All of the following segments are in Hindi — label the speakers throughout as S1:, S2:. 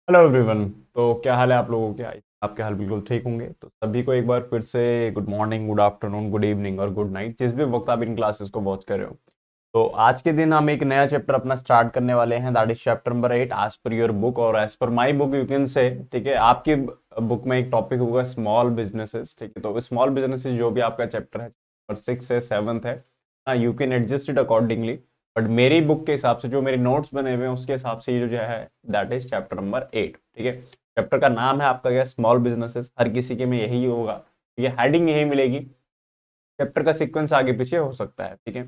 S1: Hello everyone. तो क्या हाल है आप लोगों के? आपके हाल बिल्कुल ठीक होंगे। तो सभी को एक बार फिर से good morning, good afternoon, good evening और गुड नाइट, जिस भी वक्त आप इन क्लासेस को वॉच कर रहे हो। तो आज के दिन हम एक नया चैप्टर अपना स्टार्ट करने वाले हैं, that is chapter number 8 as per your book और as per my book you can say. ठीक है, आपकी बुक में एक टॉपिक होगा स्मॉल बिजनेसेस। ठीक है, तो स्मॉल बिजनेसेस जो भी आपका चैप्टर है और 6 है 7th है, you can adjust it accordingly. But मेरी बुक के हिसाब से जो मेरे नोट्स बने हुए हैं उसके हिसाब से ये जो है दैट इज चैप्टर नंबर 8। ठीक है, चैप्टर का नाम है आपका क्या? Small businesses. हर किसी के में यही होगा, ठीक है, हेडिंग यही मिलेगी। चैप्टर का सीक्वेंस आगे पीछे हो सकता है। ठीक है,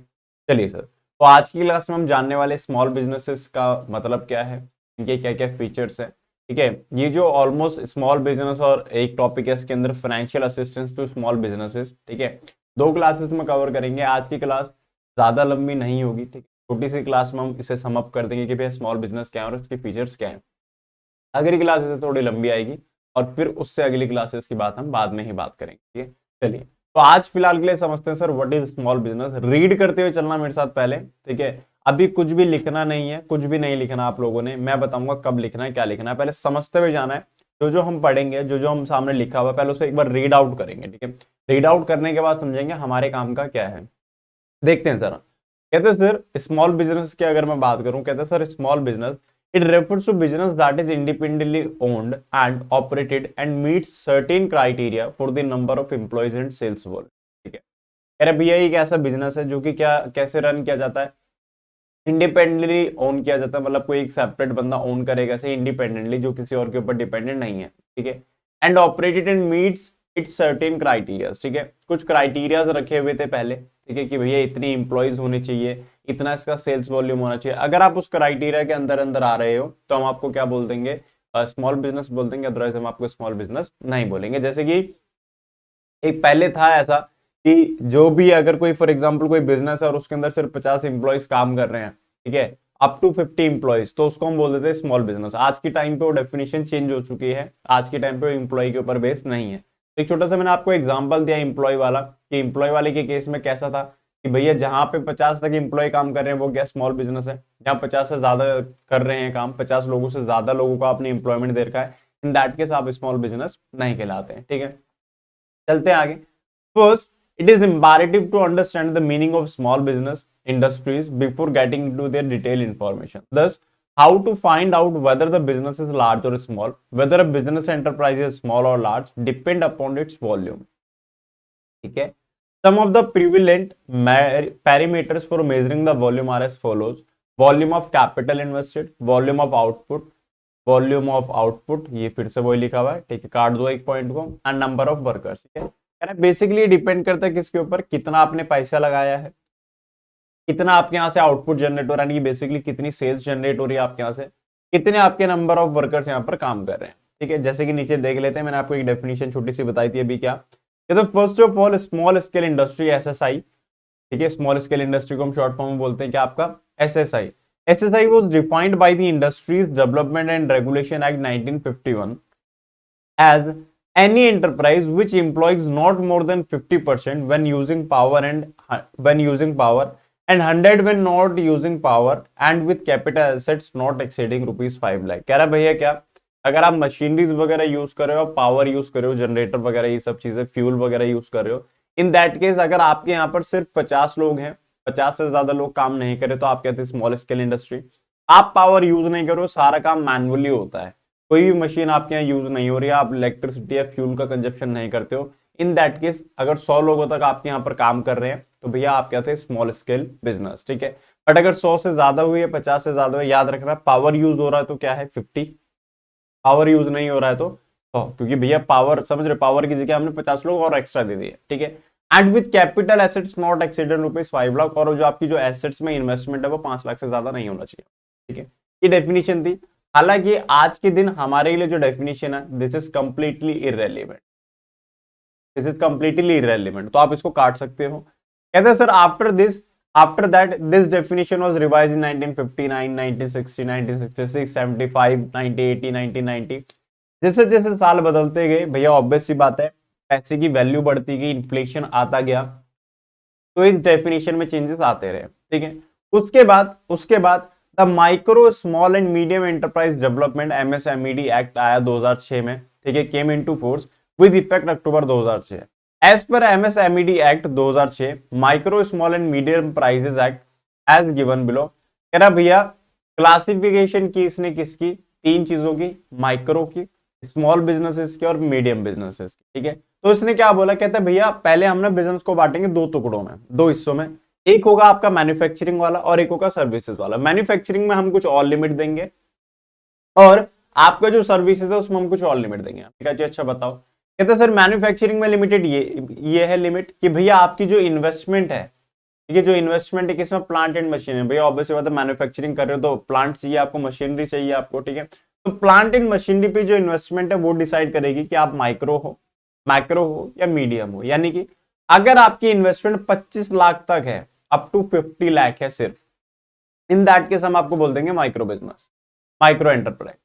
S1: चलिए सर। तो आज की क्लास में हम जानने वाले स्मॉल बिजनेसेस का मतलब क्या है, इनके क्या क्या फीचर्स है। ठीक है, ये जो ऑलमोस्ट स्मॉल बिजनेस और एक टॉपिक है इसके अंदर financial assistance to small businesses. ठीक है, दो क्लासेस में कवर करेंगे। आज की क्लास ज्यादा लंबी नहीं होगी, ठीक है, छोटी सी क्लास में हम इसे सम अप कर देंगे कि भैया स्मॉल बिजनेस क्या है और इसके फीचर्स क्या है। अगली क्लास इसे थोड़ी लंबी आएगी और फिर उससे अगली क्लासेस की बात हम बाद में ही बात करेंगे। ठीक है, चलिए। तो आज फिलहाल के लिए समझते हैं sir what is small business. Read करते हुए चलना मेरे साथ पहले। ठीक है, अभी कुछ भी लिखना नहीं है, कुछ भी नहीं लिखना आप लोगों ने। मैं बताऊंगा कब लिखना है, क्या लिखना है, पहले समझते हुए जाना है। जो जो हम पढ़ेंगे, जो जो हम सामने लिखा हुआ है, पहले उसे एक बार रीड आउट करेंगे। ठीक है, रीड आउट करने के बाद समझेंगे हमारे काम का क्या है। देखते हैं सर। कहते हैं सर स्मॉल बिजनेस की अगर मैं बात करूं, कहते हैं sir small business it refers to business that is independently owned and operated and meets certain criteria for the number of employees and sales volume. ठीक है, कह रहे भैया एक ऐसा बिजनेस है जो कि क्या कैसे रन किया जाता है, इंडिपेंडेंटली ओन किया जाता है। मतलब कोई एक सेपरेट बंदा ओन करेगा ऐसे इंडिपेंडेंटली, जो किसी और के ऊपर डिपेंडेंट नहीं है। ठीक है, and operated and meets it's certain criterias. ठीक है, कुछ क्राइटेरियाज रखे हुए थे पहले। ठीक है, कि भैया इतनी इंप्लॉइज होने चाहिए, इतना इसका सेल्स वॉल्यूम होना चाहिए। अगर आप उस क्राइटेरिया के अंदर अंदर आ रहे हो तो हम आपको क्या बोल देंगे? स्मॉल बिजनेस बोल देंगे, अदरवाइज हम आपको स्मॉल बिजनेस नहीं बोलेंगे। जैसे कि एक पहले था ऐसा कि जो भी अगर कोई फॉर एग्जांपल कोई बिजनेस है और उसके अंदर सिर्फ 50 इंप्लॉइज काम कर रहे हैं, ठीक है, अप टू 50 इंप्लॉइज, तो उसको हम बोल देते हैं स्मॉल बिजनेस। आज की टाइम पे वो डेफिनेशन चेंज हो चुकी है। आज के टाइम पे इंप्लॉय के ऊपर बेस्ड नहीं है। एक छोटा सा मैंने आपको एग्जांपल दिया इंप्लॉय वाला, कि इंप्लॉय वाले के केस में कैसा था कि भैया जहां पे 50 तक इंप्लॉय काम कर रहे हैं वो क्या स्मॉल बिजनेस है। जहां 50 से ज्यादा कर रहे हैं काम, 50 लोगों से ज्यादा लोगों को आपने इंप्लॉयमेंट दे रखा है, इन दैट केस आप स्मॉल बिजनेस नहीं कहलाते हैं। ठीक है, चलते हैं आगे। First, it is imperative to understand the meaning of small business industries before getting into their detailed information. Thus, how to find out whether the business is large or small, whether a business enterprise is small or large, depend upon its volume. ठीक है, some of the prevalent parameters for measuring the volume are as follows: volume of capital invested, volume of output, volume of output, ये फिर से वही लिखा हुआ है, ठीक है, काट दो एक पॉइंट को, एंड नंबर ऑफ वर्कर्स। ठीक है, बेसिकली डिपेंड करता है किसके ऊपर? कितना आपने पैसा लगाया है, कितना आपके यहाँ से आउटपुट जनरेट हो रहा है, बेसिकली कितनी सेल्स जनरेट हो रही है आपके यहाँ से, कितने आपके नंबर ऑफ वर्कर्स यहाँ पर काम कर रहे हैं। ठीक है, जैसे कि नीचे देख लेते हैं, मैंने आपको एक डेफिनेशन छोटी सी बताई थी अभी। क्या तो first of all small scale industry, SSI. ठीक है, स्मॉल स्केल इंडस्ट्री को हम शॉर्ट फॉर्म में बोलते हैं क्या आपका? SSI. SSI was defined by the industries development and regulation act 1951 as any enterprise which employs not more than 50% when using power and 100 when not using power and with capital assets not exceeding rupees 5 lakh। कह रहा भैया क्या, अगर आप मशीनरीज वगैरह यूज कर रहे हो, पावर यूज कर रहे हो, जनरेटर वगैरह ये सब चीजें, फ्यूल वगैरह यूज कर रहे हो, इन दैट केस अगर आपके यहाँ पर सिर्फ 50 लोग हैं, 50 से ज्यादा लोग काम नहीं करे, तो आप कहते हैं स्मॉल स्केल इंडस्ट्री। आप पावर यूज नहीं करो, सारा काम मैनुअली होता है, कोई भी मशीन आपके यहाँ यूज नहीं हो रही है, आप इलेक्ट्रिसिटी या फ्यूल का कंजप्शन नहीं करते हो, इन दैट केस अगर 100 लोगों तक आपके यहाँ पर काम कर रहे हैं तो भैया आप कहते हैं स्मॉल स्केल बिजनेस। ठीक है, बट अगर 100 से ज्यादा हुई है, 50 से ज्यादा हुई, याद रखना पावर यूज हो रहा है तो क्या है 50, पावर यूज नहीं हो रहा है तो 100, क्योंकि भैया पावर समझ रहे, पावर की जगह हमने 50 लोग और एक्स्ट्रा दे दिए। ठीक है, and with capital assets not accident rupees 5 lakh, और जो आपकी जो एसेट्स में इन्वेस्टमेंट है वो 5 लाख से ज्यादा नहीं होना चाहिए। ठीक है, ये डेफिनेशन थी। हालांकि आज के दिन हमारे लिए जो डेफिनेशन है this is completely irrelevant, this is completely irrelevant, तो आप इसको काट सकते हो। कहते हैं sir after that this definition was revised इन 1959, 1960, 1966, 75, 1980, 1990। जैसे जैसे साल बदलते गए भैया ऑब्वियस सी बात है, पैसे की वैल्यू बढ़ती गई, इन्फ्लेशन आता गया, तो इस डेफिनेशन में चेंजेस आते रहे। ठीक है, उसके बाद the micro small and medium enterprise development MSMED act आया 2006 में, ठीक है, came into force with effect October 2006। As per MSMED act 2006, micro small and medium prizes act as given below. कह रहा भैया क्लासिफिकेशन की इसने किसकी, तीन चीजों की, माइक्रो की, स्मॉल बिजनेसेस की और मीडियम बिजनेसेस की, ठीक है। तो इसने क्या बोला, कहता है भैया पहले हम ना बिजनेस को बांटेंगे दो टुकड़ों में, दो हिस्सों में। एक होगा आपका मैन्युफैक्चरिंग वाला और एक होगा सर्विसेज वाला। मैन्युफैक्चरिंग में हम कुछ और लिमिट देंगे और आपका जो सर्विसेज है उसमें हम कुछ और लिमिट देंगे। ठीक है जी, अच्छा बताओ। कहते हैं सर मैन्युफैक्चरिंग में लिमिटेड ये है लिमिट कि भैया आपकी जो इन्वेस्टमेंट है, ठीक है, जो इन्वेस्टमेंट है किसमें, प्लांट एंड मशीन है। भैया ऑब्वियसली बात है मैन्युफैक्चरिंग कर रहे हो तो प्लांट चाहिए आपको, मशीनरी चाहिए आपको, ठीक है। तो प्लांट एंड मशीनरी पे जो इन्वेस्टमेंट है वो डिसाइड करेगी कि आप माइक्रो हो, मैक्रो हो या मीडियम हो। यानी कि अगर आपकी इन्वेस्टमेंट 25 लाख तक है, अप टू 50 लाख है सिर्फ, इन दैट केस हम आपको बोल देंगे माइक्रो बिजनेस, माइक्रो एंटरप्राइज।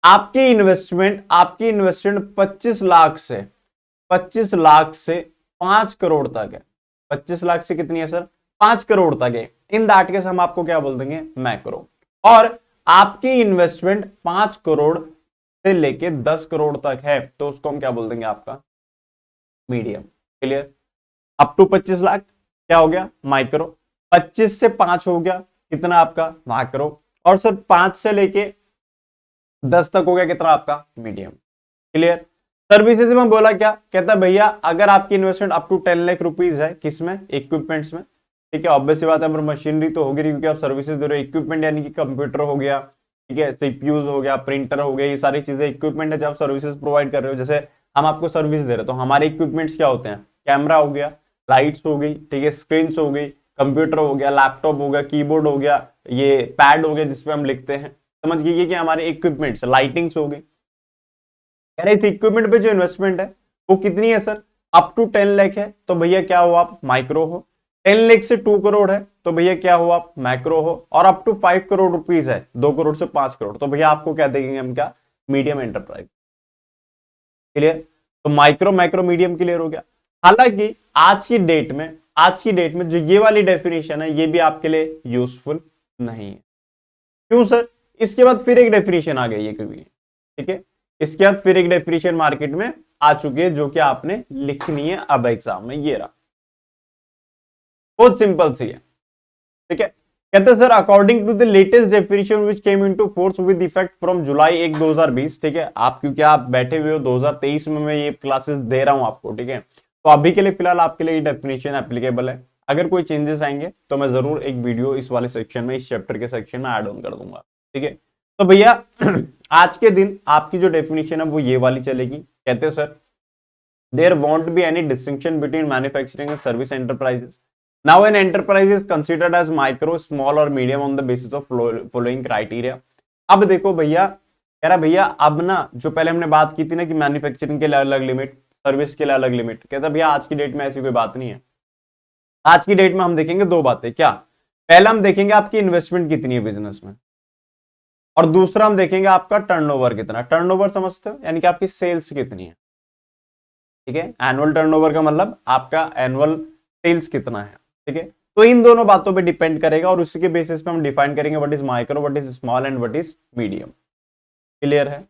S1: आपकी इन्वेस्टमेंट 25 लाख से 5 करोड़ तक है। 25 लाख से कितनी है सर, 5 करोड़ तक है। इन दैट केस हम आपको क्या बोल देंगे, मैक्रो। और आपकी इन्वेस्टमेंट 5 करोड़ से लेके 10 करोड़ तक है तो उसको हम क्या बोल देंगे, आपका medium. Clear. Up to 25 lakh क्या हो गया, माइक्रो। 25 से 5 हो गया कितना आपका, मैक्रो। और सर 5 से लेके 10 तक हो गया कितना आपका, मीडियम। क्लियर। सर्विसेज में बोला क्या, कहता है भैया अगर आपकी investment up to 10 lakh rupees है, किसमें, इक्विपमेंट्स में, ठीक है। ऑब्वियस बात है मशीनरी तो होगी क्योंकि आप सर्विसेज दे रहे हो। इक्विपमेंट यानी कि कंप्यूटर हो गया, ठीक है, सीपीयूज हो गया, प्रिंटर हो गया, ये सारी चीजें इक्विपमेंट है जब आप सर्विसेज प्रोवाइड कर रहे हो। जैसे हम आपको सर्विस दे रहे हो तो हमारे इक्विपमेंट्स क्या होते हैं, कैमरा हो गया, लाइट्स हो गई, ठीक है, स्क्रीन हो गई, कंप्यूटर हो गया, लैपटॉप हो गया, कीबोर्ड हो गया, ये पैड हो गया जिसपे हम लिखते हैं। समझ गए कि हमारे इक्विपमेंट्स, लाइटिंग्स हो गई। इस इक्विपमेंट पे जो इन्वेस्टमेंट है वो कितनी है सर, अप टू 10 लाख है तो भैया क्या हो आप, माइक्रो हो। 10 लाख से 2 करोड़ है तो भैया क्या हो आप, मैक्रो हो। और अप टू 5 करोड़ रुपीज है, 2 करोड़ से 5 करोड़, तो भैया आपको क्या देंगे हम, क्या, मीडियम एंटरप्राइज। क्लियर। तो माइक्रो, मैक्रो, मीडियम क्लियर हो गया। हालांकि आज की डेट में जो ये वाली डेफिनेशन है ये भी आपके लिए यूजफुल नहीं है। क्यों सर, इसके बाद फिर एक डेफिनेशन आ गई है, क्योंकि ठीक है, इसके बाद फिर एक डेफिनेशन मार्केट में आ चुकी है जो कि आपने लिखनी है अब एग्जाम में। ये रहा, बहुत सिंपल सी है, ठीक है। कहते हैं sir according to the latest definition which came into force with effect from July 1 2020, ठीक है। आप क्योंकि आप बैठे हुए हो 2023 में मैं ये क्लासेस दे रहा हूं आपको, ठीक है। तो अभी के लिए फिलहाल आपके लिए ये डेफिनेशन एप्लीकेबल है। अगर कोई चेंजेस आएंगे तो मैं जरूर एक वीडियो इस वाले सेक्शन में, इस चैप्टर के सेक्शन में ऐड ऑन कर दूंगा, ठीक है। तो भैया आज के दिन आपकी जो डेफिनेशन है वो ये वाली चलेगी। कहते हैं sir there won't be any distinction between manufacturing and service enterprises. Now an enterprise is considered as micro, small और medium on the basis of following criteria. अब देखो भैया, कह रहा भैया अब ना जो पहले हमने बात की थी ना कि मैन्युफैक्चरिंग के लिए अलग लिमिट, सर्विस के लिए अलग लिमिट, कहता भैया आज की डेट में ऐसी कोई बात नहीं है। आज की डेट में हम देखेंगे दो बातें। क्या, पहला हम देखेंगे आपकी इन्वेस्टमेंट कितनी है बिजनेस में, और दूसरा हम देखेंगे आपका टर्नओवर कितना। टर्नओवर समझते हो, यानी कि आपकी सेल्स कितनी है, ठीक है। एनुअल टर्नओवर का मतलब आपका एनुअल सेल्स कितना है, ठीक है। तो इन दोनों बातों पे डिपेंड करेगा और उसी के बेसिस पे हम डिफाइन करेंगे what is micro, what is small and what is medium. Clear है।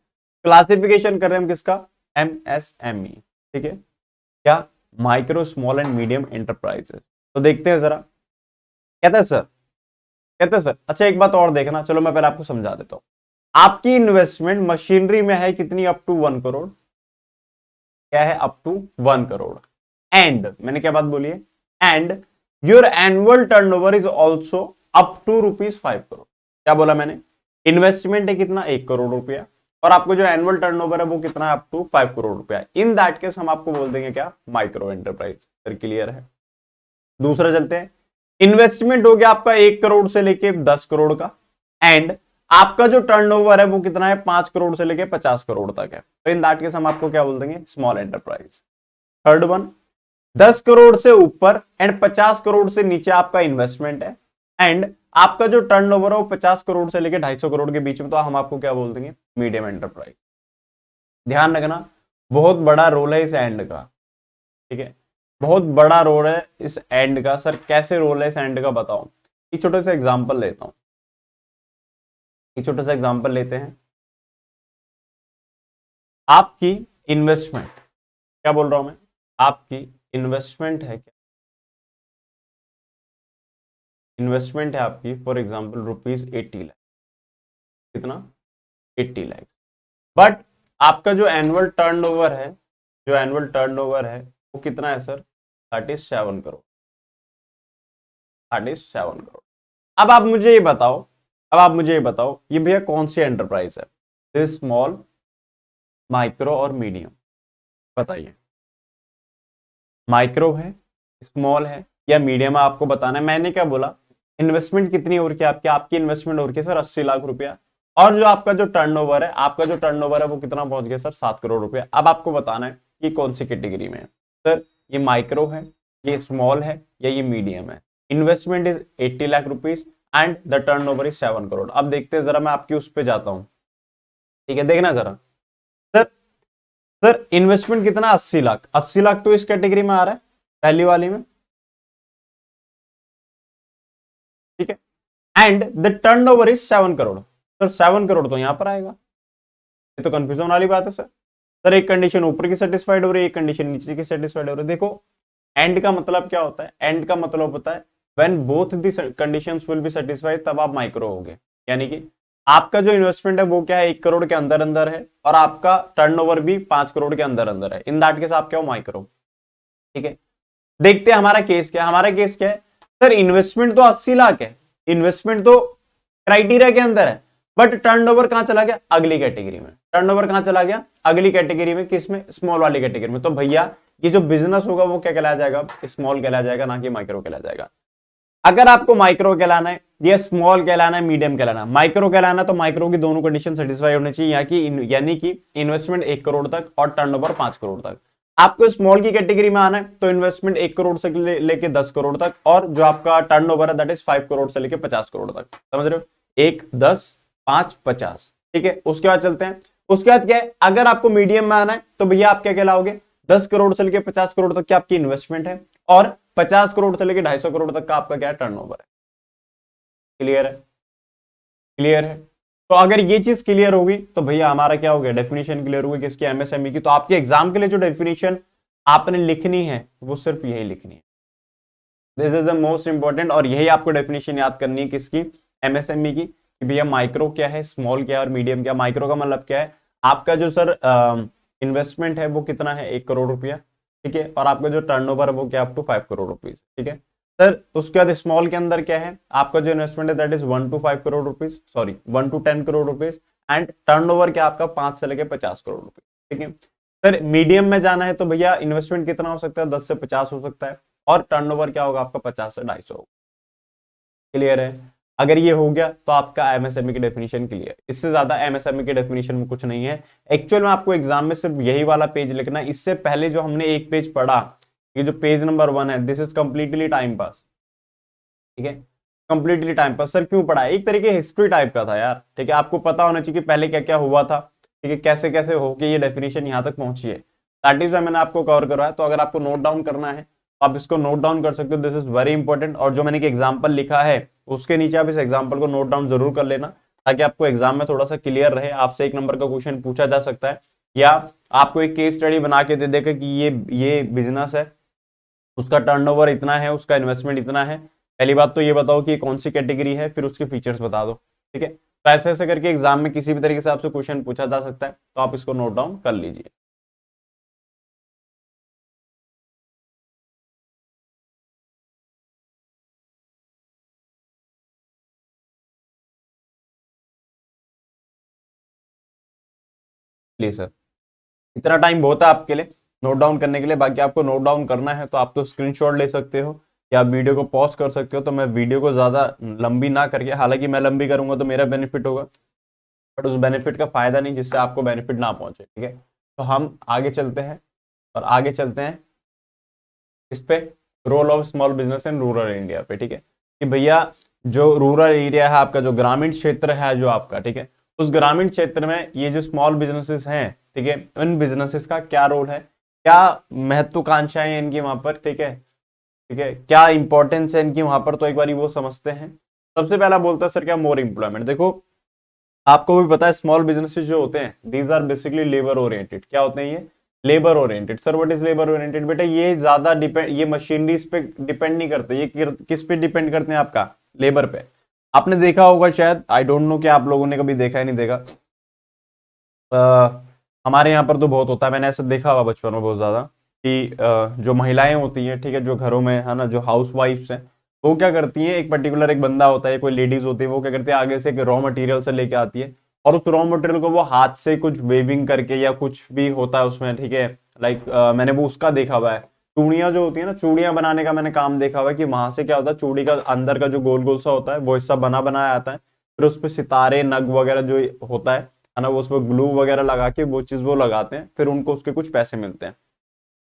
S1: क्लासिफिकेशन कर रहे हैं हम किसका, MSME, ठीक है। क्या, micro, small and medium enterprises. तो देखते हैं जरा। कहते हैं सर अच्छा एक बात और देखना, चलो मैं पहले आपको समझा देता हूं। आपकी इन्वेस्टमेंट मशीनरी में है कितनी, अप टू 1 करोड़। क्या है, अप टू 1 करोड़। एंड मैंने क्या बात बोली है, and your annual turnover is also up to ₹5 crore. क्या बोला मैंने, इन्वेस्टमेंट है कितना, 1 करोड़ रुपया, और आपको जो एनुअल टर्नओवर है वो कितना है, अप टू 5 करोड़ रुपया। इन दैट केस हम आपको बोल देंगे क्या, माइक्रो एंटरप्राइज। सर क्लियर है। दूसरा चलते हैं। इन्वेस्टमेंट हो गया आपका 1 करोड़ से लेके 10 करोड़ का, एंड आपका जो टर्नओवर है वो कितना है, 5 करोड़ से लेके 50 करोड़ तक है। तो इन दैट केस हम आपको क्या बोल देंगे, small enterprise. Third one, 10 crore से ऊपर एंड 50 करोड़ से नीचे आपका इन्वेस्टमेंट है, एंड आपका जो टर्नओवर है वो 50 करोड़ से लेके 250 करोड़ के बीच में, तो हम आपको क्या बोल देंगे, मीडियम एंटरप्राइज। ध्यान रखना बहुत बड़ा रोल है इस एंड का, ठीक है, बहुत बड़ा रोल है इस एंड का। सर कैसे रोल है इस एंड का बताओ, एक छोटा सा एग्जांपल लेता हूं। एक छोटा सा एग्जांपल लेते हैं। आपकी इन्वेस्टमेंट, क्या बोल रहा हूं मैं, आपकी इन्वेस्टमेंट है, क्या इन्वेस्टमेंट है आपकी, फॉर एग्जांपल ₹80 लाख, कितना, 80 लाख। बट आपका जो एनुअल टर्नओवर है, जो एनुअल टर्नओवर है वो कितना है सर, 37 करोड़, 37 करोड़। अब आप मुझे ये बताओ, अब आप मुझे ये बताओ, ये भैया कौन सी एंटरप्राइज है, दिस स्मॉल, माइक्रो और मीडियम, बताइए। माइक्रो है, स्मॉल है या मीडियम है, आपको बताना है। मैंने क्या बोला, इन्वेस्टमेंट कितनी और क्या आपकी, आपकी इन्वेस्टमेंट और क्या सर, 80 लाख रुपया। और जो आपका जो टर्नओवर है, आपका जो टर्नओवर है वो कितना पहुंच गया सर, 7 करोड़ रुपया। अब आपको बताना है कि कौन सी कैटेगरी में है सर, ये माइक्रो है, ये स्मॉल है या ये मीडियम है। Investment is 80 lakh rupees and the turnover is 7 crore. अब देखते हैं जरा, मैं आपकी उस पर जाता हूं, ठीक है, देखना जरा। सर, सर इन्वेस्टमेंट कितना, 80 लाख, 80 लाख तो इस कैटेगरी में आ रहा है, पहली वाली में, ठीक है। And the turnover is 7 crore, sir 7 crore तो यहां पर आएगा, ये तो कंफ्यूजन वाली बात है सर। सर एक कंडीशन ऊपर की सेटिस्फाइड हो रही है, एक कंडीशन नीचे की सेटिस्फाइड हो रही है। देखो एंड का मतलब क्या होता है, एंड का मतलब होता है when both the conditions will be satisfied, तब आप माइक्रो हो गए। यानी कि आपका जो इन्वेस्टमेंट है वो क्या है, 1 करोड़ के अंदर अंदर है, और आपका टर्नओवर भी 5 करोड़ के अंदर अंदर है, इन दैट केस आप क्या हो, माइक्रो, ठीक है। देखते हैं हमारा केस क्या है, हमारा केस क्या है सर, इन्वेस्टमेंट तो 80 लाख है, इन्वेस्टमेंट तो क्राइटेरिया के अंदर है, बट टर्नओवर कहां चला गया, अगली कैटेगरी में। टर्नओवर कहां चला गया, अगली कैटेगरी में, किसमें, स्मॉल वाली कैटेगरी में। तो भैया ये जो बिजनेस होगा वो क्या कहलाया जाएगा, स्मॉल कहलाया जाएगा, ना कि माइक्रो कहलाया जाएगा। अगर आपको माइक्रो कहलाना है या स्मॉल कहलाना है, मीडियम कहलाना है, माइक्रो कहलाना है, तो माइक्रो की दोनों कंडीशन सेटिस्फाई होनी चाहिए, यानी कि इन्वेस्टमेंट 1 करोड़ तक और टर्नओवर 5 करोड़ तक। आपको स्मॉल की कैटेगरी में आना है तो इन्वेस्टमेंट 1 करोड़ से लेके 10 करोड़ तक, और जो आपका टर्नओवर है दैट इज 5 करोड़ से लेके 50 करोड़ तक, समझ रहे हो, 1, 10, 5, 50, ठीक है। उसके बाद चलते हैं, उसके बाद क्या है, अगर आपको मीडियम में आना है तो भैया आप क्या कहलाओगे, 10 करोड़ से लेके 50 करोड़ तक की आपकी इन्वेस्टमेंट है, और 50 करोड़ से लेके 250 करोड़ तक का आपका क्या टर्नओवर है। क्लियर है, क्लियर है। तो अगर ये चीज क्लियर होगी तो भैया हमारा क्या हो गया, डेफिनेशन क्लियर होगी किसकी, एमएसएमई की। तो आपके एग्जाम के लिए जो डेफिनेशन आपने लिखनी है वो सिर्फ यही लिखनी है, this is the most important. और यही आपको डेफिनेशन याद करनी है किसकी, एमएसएमई की, कि भैया माइक्रो क्या है, स्मॉल क्या है और मीडियम क्या। माइक्रो का मतलब क्या है, आपका जो सर इन्वेस्टमेंट है वो कितना है, 1 करोड़ रुपया, ठीक है, और आपका जो टर्नओवर है वो क्या, अप टू 5 करोड़ रुपीज, ठीक है सर। उसके बाद स्मॉल के अंदर क्या है, आपका जो इन्वेस्टमेंट है that is 1 to 5 crore rupees, sorry 1 to 10 crore rupees, and turnover क्या आपका 5 से लेके 50 करोड़ रुपीज, ठीक है सर। मीडियम में जाना है तो भैया इन्वेस्टमेंट कितना हो सकता है, 10 से 50 हो सकता है, और टर्नओवर क्या होगा आपका, 50 से 250 होगा। क्लियर है, अगर ये हो गया तो आपका एमएसएमई की डेफिनेशन क्लियर। इससे ज्यादा एमएसएमई की डेफिनेशन में कुछ नहीं है। एक्चुअल में आपको एग्जाम में सिर्फ यही वाला पेज लिखना है। इससे पहले जो हमने एक पेज पढ़ा, ये जो पेज नंबर 1 है, this is completely time pass, ठीक है, कंप्लीटली टाइम पास। सर क्यों पढ़ा, एक तरीके हिस्ट्री टाइप का था यार, ठीक है। आपको पता होना चाहिए कि पहले क्या क्या हुआ था, ठीक है, कैसे कैसे होके ये डेफिनेशन यहाँ तक पहुंची है, दैट इज मैंने आपको कवर करवाया। तो अगर आपको नोट डाउन करना है तो आप इसको नोट डाउन कर सकते हो, दिस इज वेरी इंपॉर्टेंट। और जो मैंने एक एग्जाम्पल लिखा है उसके नीचे आप इस एग्जाम्पल को नोट डाउन जरूर कर लेना, ताकि आपको एग्जाम में थोड़ा सा क्लियर रहे। आपसे 1 नंबर का क्वेश्चन पूछा जा सकता है, या आपको एक केस स्टडी बना के दे देगा कि ये बिजनेस है, उसका टर्नओवर इतना है, उसका इन्वेस्टमेंट इतना है। पहली बात तो ये बताओ कि कौन सी कैटेगरी है, फिर उसके फीचर्स बता दो, ठीक है। तो ऐसे ऐसे करके एग्जाम में किसी भी तरीके से आपसे क्वेश्चन पूछा जा सकता है, तो आप इसको नोट डाउन कर लीजिए। प्लीज सर, इतना टाइम बहुत है आपके लिए नोट डाउन करने के लिए। बाकी आपको नोट डाउन करना है तो आप तो स्क्रीनशॉट ले सकते हो, या आप वीडियो को पॉज कर सकते हो। तो मैं वीडियो को ज्यादा लंबी ना करके, हालांकि मैं लंबी करूंगा तो मेरा बेनिफिट होगा, बट उस बेनिफिट का फायदा नहीं जिससे आपको बेनिफिट ना पहुंचे, ठीक है। तो हम आगे चलते हैं, और आगे चलते हैं इस पे, role of small business in rural India पे, ठीक है। कि भैया जो रूरल एरिया है आपका, जो ग्रामीण क्षेत्र है जो आपका, ठीक है, उस ग्रामीण क्षेत्र में ये जो स्मॉल बिजनेसेस हैं, ठीक है, उन बिजनेसेस का क्या रोल है, क्या महत्वाकांक्षाएं हैं इनकी वहां पर, ठीक है, ठीक है, क्या इंपॉर्टेंस है इनकी वहां पर, तो एक बार वो समझते हैं। सबसे पहला बोलता है सर क्या, मोर इंप्लॉयमेंट। देखो आपको भी पता है स्मॉल बिजनेसेस जो होते हैं these are basically labour oriented. क्या होते हैं ये? Labour oriented. Sir what is labour oriented? बेटा ये ज्यादा डिपेंड, ये मशीनरीज पे डिपेंड नहीं करते, ये किस पे डिपेंड करते हैं? आपका लेबर पे। आपने देखा होगा शायद, आई डोंट नो कि आप लोगों ने कभी देखा है नहीं देखा, हमारे यहाँ पर तो बहुत होता है, मैंने ऐसा देखा हुआ बचपन में बहुत ज्यादा कि जो महिलाएं होती हैं, ठीक है, जो घरों में है ना, जो हाउस वाइफ्स हैं, वो क्या करती हैं, एक पर्टिकुलर एक बंदा होता है, कोई लेडीज होती है, वो क्या करती है आगे से एक रॉ मटेरियल से लेके आती है, और उस रॉ मटेरियल को वो हाथ से कुछ वेविंग करके या कुछ भी होता है उसमें, ठीक है, लाइक मैंने वो उसका देखा हुआ है, चूड़ियां जो होती है ना, चूड़ियां बनाने का मैंने काम देखा हुआ है कि वहां से क्या होता है, चूड़ी का अंदर का जो गोल गोल सा होता है वो हिस्सा बना बनाया आता है, फिर उस पर सितारे नग वगैरह जो होता है ना, वो उसमें ग्लू वगैरह लगा के वो चीज वो लगाते हैं, फिर उनको उसके कुछ पैसे मिलते हैं।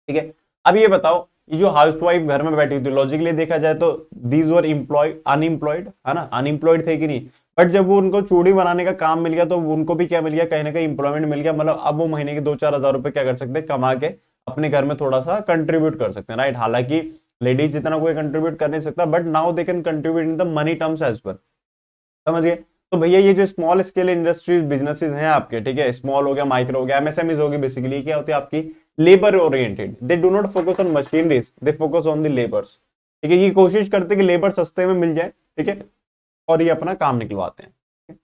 S1: ठीक है, अब ये बताओ, ये जो हाउस वाइफ घर में बैठी थी, लॉजिकली देखा जाए तो दीज वर इम्प्लॉयड, अनएम्प्लॉयड, है ना, अनएम्प्लॉयड थे कि नहीं? बट जब वो उनको चूड़ी बनाने का काम मिल गया तो उनको भी क्या मिल गया, कहीं ना कहीं इंप्लॉयमेंट मिल गया, मतलब अब वो महीने के 2-4 हज़ार रुपए क्या कर सकते हैं, कमा के अपने घर में थोड़ा सा कंट्रीब्यूट कर सकते हैं, राइट? हालांकि लेडीज जितना कोई कंट्रीब्यूट कर नहीं सकता, but now they can contribute in the money terms as well. समझ गए? तो भैया ये जो स्मॉल स्केल इंडस्ट्रीज बिजनेसेस हैं आपके, ठीक है, स्मॉल हो गया, माइक्रो हो गया, एमएसएमईज होगी, बेसिकली क्या होती है आपकी? Labour oriented. They do not focus on machineries, they focus on the labours. ठीक है, ये कोशिश करते हैं कि लेबर सस्ते में मिल जाए, ठीक है, और ये अपना काम निकलवाते हैं।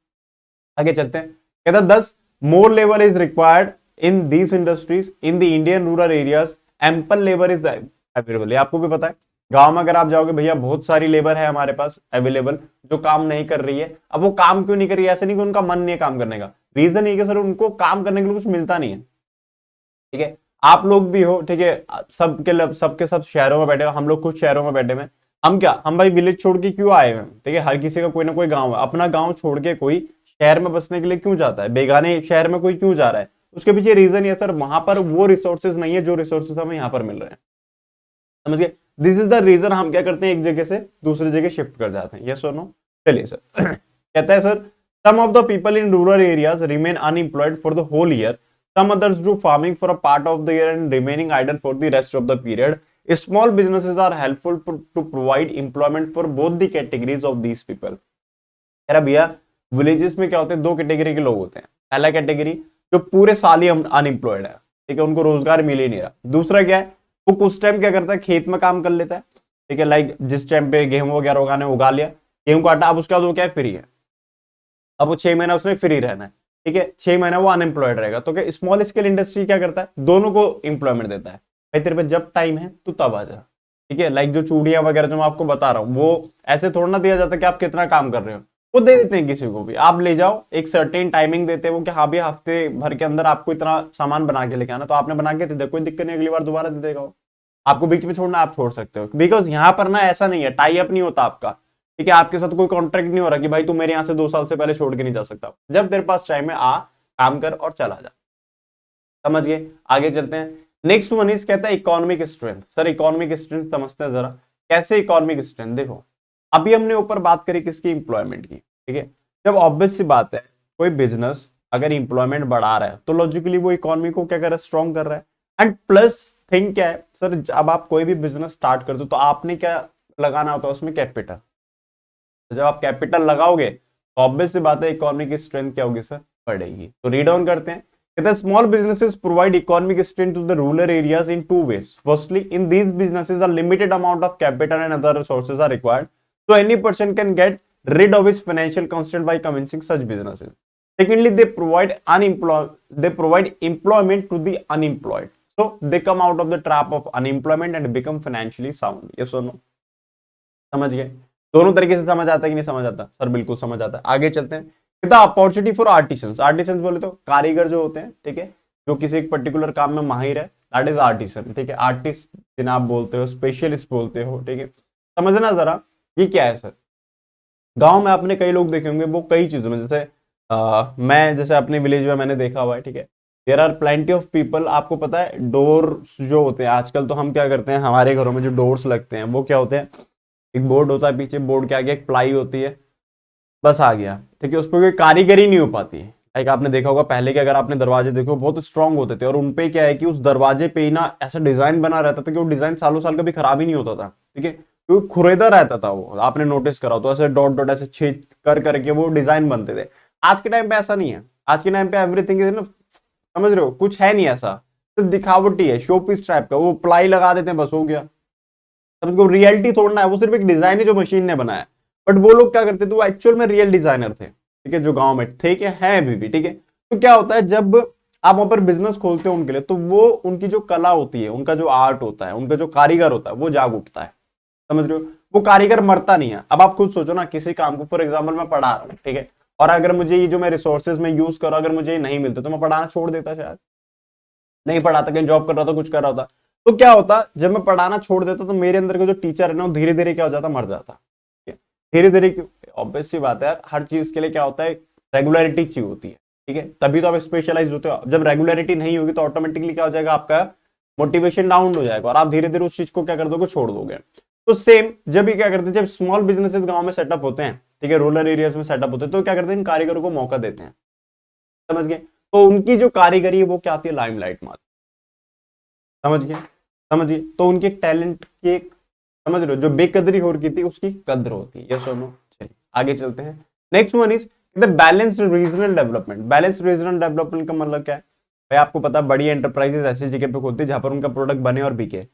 S1: आगे चलते हैं, कहता 10 more labour is required in these industries in the Indian rural areas, ample labour is available. आपको भी पता है गांव में अगर आप जाओगे भैया बहुत सारी लेबर है हमारे पास अवेलेबल जो काम नहीं कर रही है। अब वो काम क्यों नहीं कर रही है? ऐसे नहीं कि उनका मन नहीं है काम करने का, रीजन ये कि सर उनको काम करने के लिए कुछ मिलता नहीं है। ठीक है, आप लोग भी हो, ठीक है, सबके सब शहरों में बैठे हो, हम लोग कुछ शहरों में बैठे हुए हैं। हम क्या, हम भाई विलेज छोड़ के क्यों आए हैं? ठीक है, हर किसी का कोई ना कोई गांव है, अपना गांव छोड़ के कोई शहर में बसने के लिए क्यों जाता है? बेगाने शहर में कोई क्यों जा रहा है? उसके पीछे रीजन ये सर, वहां पर वो रिसोर्सेज नहीं है जो रिसोर्सेज हमें यहाँ पर मिल रहे हैं। समझ गए? दिस इज द रीजन हम क्या करते हैं, एक जगह से दूसरी जगह शिफ्ट कर जाते हैं। यस और नो? चलिए सर कहता है sir some of the people in rural areas remain unemployed for the whole year, some others do farming for a part of the year and remaining idle for the rest of the period. Small businesses are helpful to provide employment for both the categories of these people. यार भैया विलेजेस में क्या होते हैं, दो कैटेगरी के लोग होते हैं। पहला कैटेगरी जो पूरे साल ही अनएम्प्लॉयड है, ठीक है, उनको रोजगार मिल ही नहीं रहा। दूसरा क्या है, वो कुछ टाइम क्या करता है, खेत में काम कर लेता है, ठीक है, लाइक जिस टाइम पे गेहूं वगैरह उगाने उगा लिया, गेहूं काटा, अब उसके बाद वो क्या है, फ्री है। अब वो 6 महीना उसने फ्री रहना है, ठीक है, 6 महीना वो अनएम्प्लॉयड रहेगा। तो क्या स्मॉल स्केल इंडस्ट्री क्या करता है, दोनों को इंप्लॉयमेंट देता है। भाई तेरे पे जब टाइम है तो तब आ जा, ठीक है, लाइक जो चूड़ियां वगैरह जो मैं आपको बता रहा हूँ, वो ऐसे थोड़ा ना दिया जाता कि आप कितना काम कर रहे हो, वो दे देते हैं किसी को भी, आप ले जाओ, एक सर्टेन टाइमिंग देते हैं वो कि हाँ भी हफ्ते भर के अंदर आपको इतना सामान बना के लेके आना, तो आपने बना के दे दिया, कोई दिक्कत नहीं, अगली बार दोबारा दे देगा वो। आपको बीच में छोड़ना आप छोड़ सकते हो, बिकॉज यहाँ पर ना ऐसा नहीं है, टाई अप नहीं होता आपका, ठीक है, आपके साथ कोई कॉन्ट्रैक्ट नहीं हो रहा कि भाई तू मेरे यहाँ से 2 साल से पहले छोड़ के नहीं जा सकता। जब तेरे पास टाइम है आ काम कर और चला जा। समझ गए? आगे चलते हैं, नेक्स्ट वन इज कहता है economic strength. Sir economic strength समझते हैं जरा, कैसे इकोनॉमिक स्ट्रेंथ? देखो अभी हमने ऊपर बात करी किसकी, इंप्लॉयमेंट की, ठीक है, जब ऑब्वियस सी बात है कोई बिजनेस अगर इंप्लॉयमेंट बढ़ा रहा है तो लॉजिकली वो इकोनॉमी को क्या कर रहा है, स्ट्रॉन्ग कर रहा है। एंड प्लस थिंग क्या है सर, जब आप कोई भी बिजनेस स्टार्ट करते हो तो आपने क्या लगाना होता है उसमें, कैपिटल। जब आप कैपिटल लगाओगे तो ऑब्वियस सी बात है इकोनॉमी की स्ट्रेंथ क्या होगी सर, बढ़ेगी। तो रीड ऑन करते हैं, कहते हैं small businesses provide economic strength to the rural areas in 2 ways. Firstly, in these businesses a limited amount of capital and other resources are required, so any person can get rid of his financial constraint by commencing such businesses. Secondly, they provide employment to the unemployed, so they come out of the trap of unemployment and become financially sound. Yes or no? समझ गए? दोनों तरीके से समझ आता है कि नहीं समझ आता? सर बिल्कुल समझ आता है। आगे चलते हैं, अपॉर्चुनिटी फॉर आर्टिसंस। आर्टिसंस बोले तो कारीगर जो होते हैं, ठीक है, जो किसी एक पर्टिकुलर काम में माहिर है, दैट इज आर्टिसन, ठीक है, आर्टिस्ट जिन्हें आप बोलते हो, स्पेशलिस्ट बोलते हो, ठीक है। समझना जरा ये क्या है सर, गांव में आपने कई लोग देखे होंगे वो कई चीजों में, जैसे मैं जैसे अपने विलेज में मैंने देखा हुआ है, ठीक है, there are plenty of people. आपको पता है डोर्स जो होते हैं आजकल, तो हम क्या करते हैं, हमारे घरों में जो डोर्स लगते हैं वो क्या होते हैं, एक बोर्ड होता है, पीछे बोर्ड के आगे एक प्लाई होती है, बस आ गया, ठीक है, उस पर कोई कारीगरी नहीं हो पाती है। लाइक आपने देखा होगा पहले के अगर आपने दरवाजे देखो बहुत स्ट्रांग होते थे, और उनपे क्या है कि उस दरवाजे पे ही ना ऐसा डिजाइन बना रहता था कि वो डिजाइन सालों साल कभी खराब ही नहीं होता था, ठीक है, क्योंकि खुरेदा रहता था वो, आपने नोटिस करा तो ऐसे डॉट डॉट ऐसे छेद कर करके वो डिजाइन बनते थे। आज के टाइम पे ऐसा नहीं है, आज के टाइम पे एवरीथिंग इज ना, समझ रहे हो, कुछ है नहीं ऐसा, तो दिखावटी है, शो पीस टाइप का, वो प्लाई लगा देते हैं बस हो गया। समझ, रियलिटी तोड़ना है, वो सिर्फ एक डिजाइन है जो मशीन ने बनाया। बट वो लोग क्या करते थे, वो एक्चुअल में रियल डिजाइनर थे, ठीक है, जो गांव में थे, क्या है अभी भी, ठीक है। तो क्या होता है जब आप वहां पर बिजनेस खोलते हो उनके लिए, तो वो उनकी जो कला होती है, उनका जो आर्ट होता है, उनका जो कारीगर होता है, वो जाग उठता है। समझ रहे हो, वो कारीगर मरता नहीं है। अब आप खुद सोचो ना, किसी काम को फॉर एग्जाम्पल मैं पढ़ा रहा हूँ, ठीक है, और अगर मुझे ये जो मैं रिसोर्सेज में यूज करूँ, अगर मुझे ये नहीं मिलते तो मैं पढ़ाना छोड़ देता, शायद नहीं पढ़ाता, कहीं जॉब कर रहा था, कुछ कर रहा था। तो क्या होता, जब मैं पढ़ाना छोड़ देता तो मेरे अंदर का जो टीचर है ना, वो धीरे धीरे क्या हो जाता, मर जाता। धीरे धीरे, ऑब्वियस सी बात है यार, हर चीज के लिए क्या होता है, रेगुलरिटी चाहिए होती है, ठीक है, तभी तो आप स्पेशलाइज होते हो। जब रेगुलरिटी नहीं होगी तो ऑटोमेटिकली क्या हो जाएगा, आपका मोटिवेशन डाउन हो जाएगा और आप धीरे धीरे उस चीज को क्या कर दोगे, छोड़ दोगे। तो सेम जब भी क्या करते हैं, जब स्मॉल बिजनेसेस गांव में सेटअप होते हैं, ठीक है, रूरल एरियाज में सेटअप होते हैं, तो क्या करते हैं, इन कारीगरों को मौका देते हैं। समझ गए, तो उनकी जो कारीगरी है वो क्या आती है, लाइमलाइट में आती है। समझ गए, समझ गए, तो उनके टैलेंट की एक, समझ रहे हो, जो बेकदरी हो रही थी उसकी कद्र होती है, ये सुनो। चलिए आगे चलते हैं। Next one is the balanced regional development. Balanced regional development का मतलब क्या है भाई, आपको पता है बड़ी एंटरप्राइजेस ऐसी जगह पे खोलती है जहां पर उनका प्रोडक्ट बने और बिके।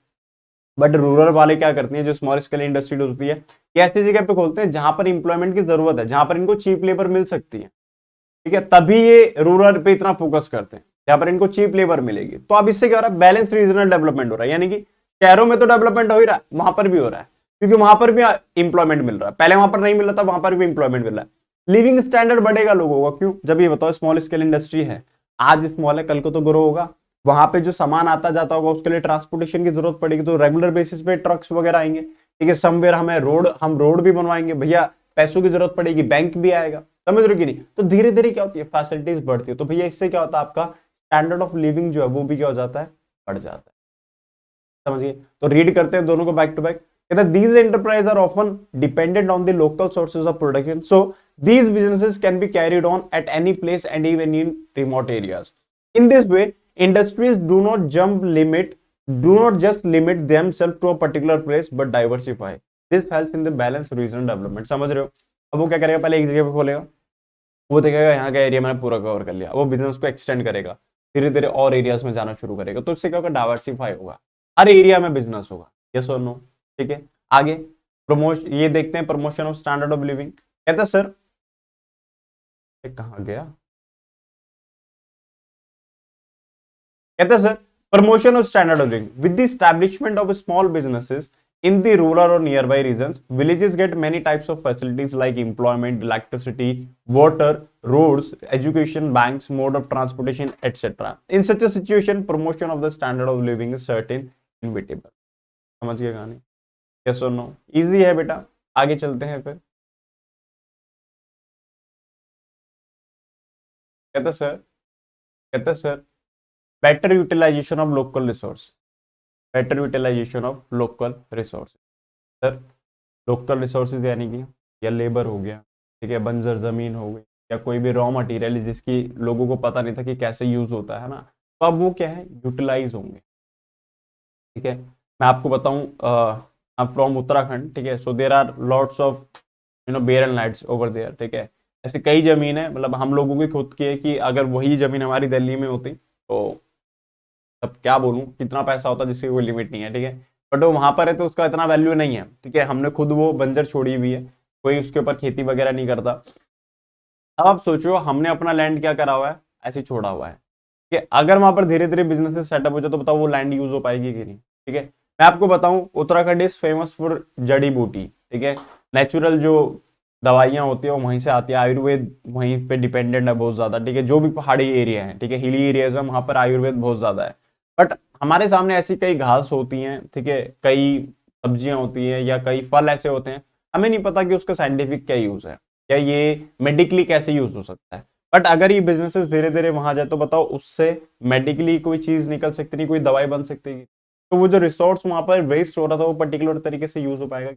S1: बट रूरल वाले क्या करती हैं, जो स्मॉल स्केल इंडस्ट्री होती है, ये ऐसी जगह पे खोलते हैं जहां पर इंप्लॉयमेंट की जरूरत है, जहां पर इनको चीप लेबर मिल सकती है, ठीक है, तभी ये रूरल पे इतना फोकस करते हैं, जहां पर इनको चीप लेबर मिलेगी। तो अब इससे क्या हो रहा है, बैलेंस रीजनल डेवलपमेंट हो रहा है, यानी कि शहरों में तो डेवलपमेंट हो ही रहा है, वहां पर भी हो रहा है, क्योंकि वहां पर भी इंप्लॉयमेंट मिल रहा है, पहले वहां पर नहीं मिल रहा था, वहां पर भी इंप्लॉयमेंट मिल रहा है। लिविंग स्टैंडर्ड बढ़ेगा लोगों का, क्यों, जब ये बताओ स्मॉल स्केल इंडस्ट्री है, आज स्मॉल है कल को तो ग्रो होगा, वहां पे जो सामान आता जाता होगा उसके लिए ट्रांसपोर्टेशन की जरूरत पड़ेगी, तो रेगुलर बेसिस पे ट्रक्स वगैरह आएंगे, ठीक है, समवेयर हमें रोड, हम रोड भी बनवाएंगे भैया, पैसों की जरूरत पड़ेगी, बैंक भी आएगा। समझ रहे हो कि नहीं, तो धीरे धीरे क्या होती है, फैसिलिटीज बढ़ती है, तो भैया इससे क्या होता है, आपका स्टैंडर्ड ऑफ लिविंग जो है वो भी क्या हो जाता है, बढ़ जाता है। समझिए, तो रीड करते हैं दोनों को बैक टू बैक। कहता है these enterprises are often dependent on the local sources of production, so these businesses can be carried on at any place and even in remote areas. In this way, industries do not just limit themselves to a particular place but diversify. This helps in the balanced regional development. समझ रहे हो, अब वो क्या करेगा, पहले एक जगह पे खोलेगा, वो देखेगा यहाँ का एरिया मैंने पूरा कवर कर लिया, वो बिजनेस को एक्सटेंड करेगा, धीरे धीरे और एरियाज में जाना शुरू करेगा, तो इससे क्या होगा, डाइवर्सिफाई होगा, हर एरिया में बिजनेस होगा। यस और नो, ठीक है। आगे प्रमोशन, ये देखते हैं, promotion of standard of living. कहता है सर, कहाँ गया, कहता है sir, promotion of standard of living with the establishment of small businesses in the rural or nearby regions, villages get many types of facilities like employment, electricity, water, roads, education, banks, mode of transportation, etc. In such a situation, promotion of the standard of living is certain inevitable. समझ गए कहानी, yes or no? Easy है बेटा, आगे चलते हैं फिर। कहता sir better utilization of local resource, better utilization of local resources। Sir local resources यानी कि या लेबर हो गया, ठीक है, बंजर जमीन हो गई, या कोई भी रॉ मटेरियल जिसकी लोगों को पता नहीं था कि कैसे यूज होता है ना, तो अब वो क्या है, यूटिलाइज होंगे। ठीक है, मैं आपको बताऊं, आप फ्रॉम उत्तराखंड, ठीक है, so there are lots of barren lands over there, ठीक है, ऐसे कई जमीन है, मतलब हम लोगों की खुद की है, कि अगर वही जमीन हमारी दिल्ली में होती तो अब क्या बोलूं, कितना पैसा होता जिसकी कोई लिमिट नहीं है, ठीक है, बट वो वहां पर है तो उसका इतना वैल्यू नहीं है, ठीक है, हमने खुद वो बंजर छोड़ी हुई है, कोई उसके ऊपर खेती वगैरह नहीं करता। अब आप सोचो, हमने अपना लैंड क्या करा हुआ है, ऐसे छोड़ा हुआ है, कि अगर वहां पर धीरे धीरे बिजनेस सेटअप हो जाए तो बताओ वो लैंड यूज हो पाएगी कि नहीं। ठीक है, मैं आपको बताऊं, उत्तराखंड इज फेमस फॉर जड़ी बूटी, ठीक है, नेचुरल जो दवाइयां होती है वो वहीं से आती है, आयुर्वेद वहीं पे डिपेंडेंट है बहुत ज्यादा, ठीक है, जो भी पहाड़ी एरिया है, ठीक है, हिली एरियाज है, वहां पर आयुर्वेद बहुत ज्यादा है। बट हमारे सामने ऐसी कई घास होती हैं, ठीक है, कई सब्जियां होती हैं, या कई फल ऐसे होते हैं, हमें नहीं पता कि उसका साइंटिफिक क्या यूज है, या ये मेडिकली कैसे यूज हो सकता है। बट अगर ये बिजनेसेस धीरे धीरे वहां जाए तो बताओ उससे मेडिकली कोई चीज निकल सकती नहीं, कोई दवाई बन सकती है, तो वो जो रिसोर्स वहां पर वेस्ट हो रहा था वो पर्टिकुलर तरीके से यूज हो पाएगा।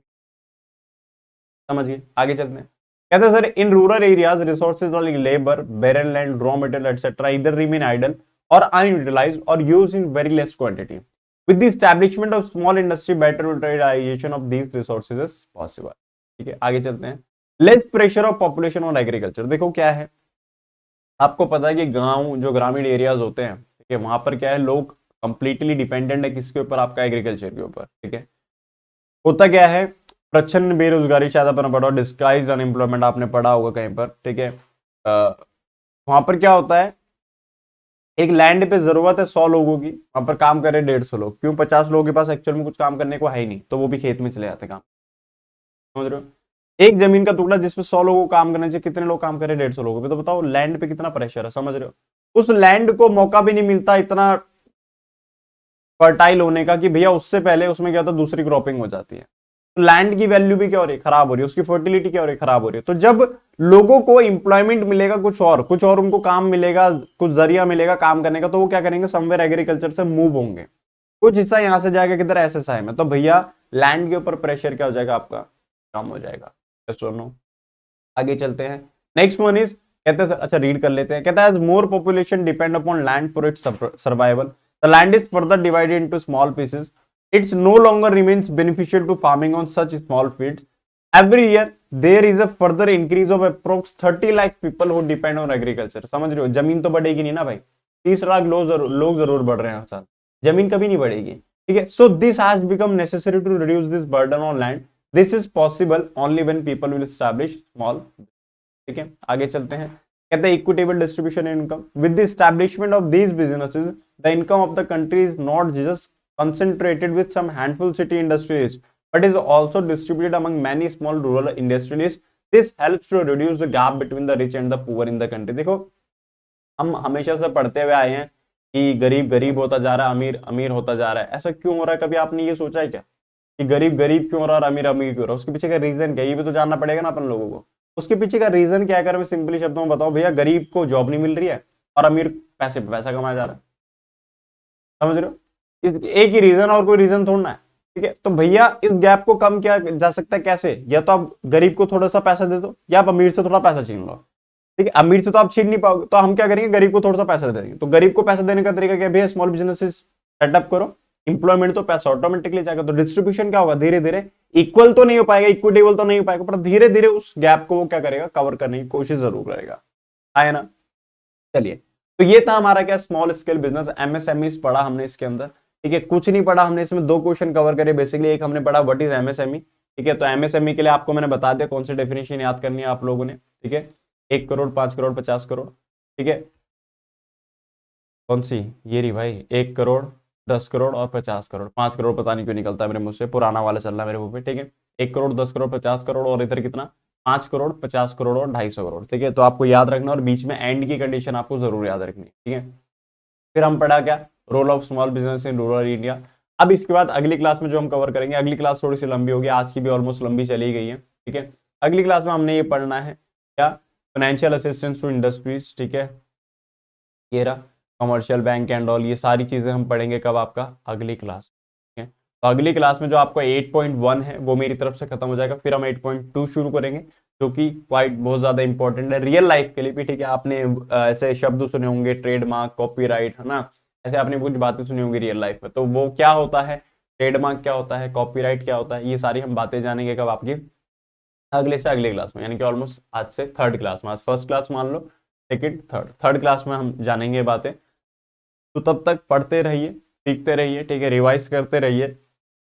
S1: समझिए, आगे चलते हैं। कहते हैं sir, in rural areas resources like labour, barren land, raw material etcetera इधर रिमेन आइडल और अनयूटिलाइज्ड और used in very less quantity. With the establishment of small industry, better utilisation of these resources is possible. ठीक है, आगे चलते हैं। Less pressure of population on agriculture. देखो क्या है, आपको पता है कि गांव जो ग्रामीण एरियाज होते हैं, ठीक है, वहां पर क्या है, लोग कंप्लीटली डिपेंडेंट है किसके ऊपर, आपका एग्रीकल्चर के ऊपर, ठीक है। होता क्या है, प्रचंड बेरोजगारी, शायद आपने पढ़ा, डिस्गाइज्ड अनएम्प्लॉयमेंट आपने पढ़ा होगा कहीं पर, ठीक है। वहां पर क्या होता है, एक लैंड पे जरूरत है 100 लोगों की, वहां पर काम करे 150 लोग, क्यों, 50 लोगों के पास एक्चुअल में कुछ काम करने को है ही नहीं, तो वो भी खेत में चले जाते काम, समझ रहे हो। एक जमीन का टुकड़ा जिसपे 100 लोगों को काम करना चाहिए, कितने लोग काम करे, 150 लोगों पे, तो बताओ लैंड पे कितना प्रेशर है, समझ रहे हो। उस लैंड को मौका भी नहीं मिलता इतना फर्टाइल होने का कि भैया उससे पहले उसमें क्या होता है, दूसरी क्रॉपिंग हो जाती है। लैंड की वैल्यू भी क्या हो रही है, खराब हो रही है, उसकी फर्टिलिटी क्या हो रही है, खराब हो रही है। तो जब लोगों को इंप्लॉयमेंट मिलेगा, कुछ और उनको काम मिलेगा, कुछ जरिया मिलेगा काम करने का, तो वो क्या करेंगे, समवेयर एग्रीकल्चर से मूव होंगे, कुछ हिस्सा यहां से जाएगा किधर, एसएसआई में, तो भैया लैंड के ऊपर प्रेशर क्या हो जाएगा, आपका कम हो जाएगा। नो, आगे चलते हैं। नेक्स्ट वन इज, कहते हैं, अच्छा रीड कर लेते हैं, कहता है more population depend upon land for its survival, the land is further divided into small pieces, it's no longer remains beneficial to farming on such small fields, every year there is a further increase of approx 30 lakh people who depend on agriculture. समझ रहे हो, जमीन तो बढ़ेगी नहीं ना भाई, 30 लाख लोग जरूर बढ़ रहे हैं हर साल, जमीन कभी नहीं बढ़ेगी, ठीक है। So this has become necessary to reduce this burden on land, this is possible only when people will establish small, ठीक है। आगे चलते हैं, कहते हैं equitable distribution income, with the establishment of these businesses the income of the country is not just concentrated with some handful city industries but is also distributed among many small rural industrialists. This helps to reduce the gap between the rich and the poor in the country. देखो, हम हमेशा से पढ़ते हुए आए हैं कि गरीब गरीब होता जा रहा है, अमीर अमीर होता जा रहा है। ऐसा क्यों हो रहा है, कभी आपने ये सोचा है क्या कि गरीब गरीब क्यों हो रहा है और अमीर अमीर क्यों हो रहा है, उसके पीछे का रीजन क्या है, ये भी तो जानना पड़ेगा ना अपन लोगों को। उसके पीछे का रीजन क्या है, अगर मैं सिंपली शब्दों में बताऊं, भैया गरीब को जॉब नहीं मिल रही है और अमीर पैसे पे पैसा कमाया जा रहा है, समझ रहे हो। इस एक ही रीजन, और कोई रीजन थोड़ा है, ठीक है। तो भैया इस गैप को कम किया जा सकता है कैसे, या तो आप गरीब को थोड़ा सा पैसा दे दो, या आप अमीर से थोड़ा पैसा छीन लो, ठीक है। अमीर से तो आप छीन नहीं पाओगे, तो हम क्या करेंगे, गरीब को थोड़ा सा पैसा दे देंगे। तो गरीब को पैसा देने का तरीका क्या, भैया स्मॉल बिजनेसेस सेटअप करो, इंप्लॉयमेंट, तो पैसा ऑटोमेटिकली जाएगा। तो डिस्ट्रीब्यूशन क्या होगा, धीरे धीरे इक्वल तो नहीं हो पाएगा, इक्विटेबल तो नहीं हो पाएगा, पर धीरे धीरे उस गैप को वो क्या करेगा, कवर करने की कोशिश जरूर करेगा, है ना। चलिए, तो ये था हमारा क्या, स्मॉल स्केल बिजनेस, एमएसएमई पढ़ा हमने इसके अंदर, ठीक है। कुछ नहीं पढ़ा हमने इसमें, 2 क्वेश्चन कवर करे बेसिकली। एक हमने पढ़ा व्हाट इज एमएसएमई, ठीक है। तो एमएसएमई के लिए आपको मैंने बता दिया कौन सी डेफिनेशन याद करनी है आप लोगों ने, ठीक है। 1 करोड़, 5 करोड़, 50 करोड़, ठीक है। कौन सी, ये रही भाई, 1 करोड़, 10 करोड़ और 50 करोड़। 5 करोड़ पता नहीं क्यों निकलता है मेरे मुझसे, पुराना वाला चल रहा है मेरे मुंह पे, ठीक है। 1 करोड़, 10 करोड़, 50 करोड़, और इधर कितना, 5 करोड़, 50 करोड़ और 250 करोड़, ठीक है। तो आपको याद रखना, और बीच में एंड की कंडीशन आपको जरूर याद रखनी, ठीक है। फिर हम पढ़ा क्या, role of small business in rural India. अब इसके बाद अगली क्लास में जो हम कवर करेंगे, अगली क्लास थोड़ी सी लंबी होगी, आज की भी ऑलमोस्ट लंबी चली गई है, ठीक है। अगली क्लास में हमने ये पढ़ना है क्या, फाइनेंशियल असिस्टेंस टू इंडस्ट्रीज, ठीक है। ये रहा कमर्शियल बैंक एंड ऑल, ये सारी चीजें हम पढ़ेंगे कब, आपका अगली क्लास, ठीक है। तो अगली क्लास में जो आपका 8.1 है वो मेरी तरफ से खत्म हो जाएगा, फिर हम 8.2 शुरू करेंगे, जो कि क्वाइट बहुत ज्यादा इंपॉर्टेंट है रियल लाइफ के लिए भी, ठीक है। आपने ऐसे शब्द सुने होंगे, ट्रेडमार्क, कॉपीराइट, है ना, ऐसे आपने कुछ बातें सुनी होंगी रियल लाइफ में, तो वो क्या होता है, ट्रेडमार्क क्या होता है, कॉपीराइट क्या होता है, ये सारी हम बातें जानेंगे कब, आपकी अगले से अगले क्लास में, यानी कि ऑलमोस्ट आज से थर्ड क्लास में, आज फर्स्ट क्लास मान लो, सेकेंड, थर्ड क्लास में हम जानेंगे बातें। तो तब तक पढ़ते रहिए, सीखते रहिए, ठीक है, रिवाइज करते रहिए।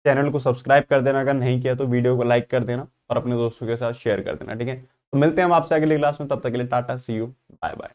S1: चैनल को सब्सक्राइब कर देना अगर नहीं किया तो, वीडियो को लाइक कर देना और अपने दोस्तों के साथ शेयर कर देना, ठीक है। तो मिलते हैं हम आपसे अगली क्लास में, तब तक के लिए टाटा, सी यू, बाय बाय।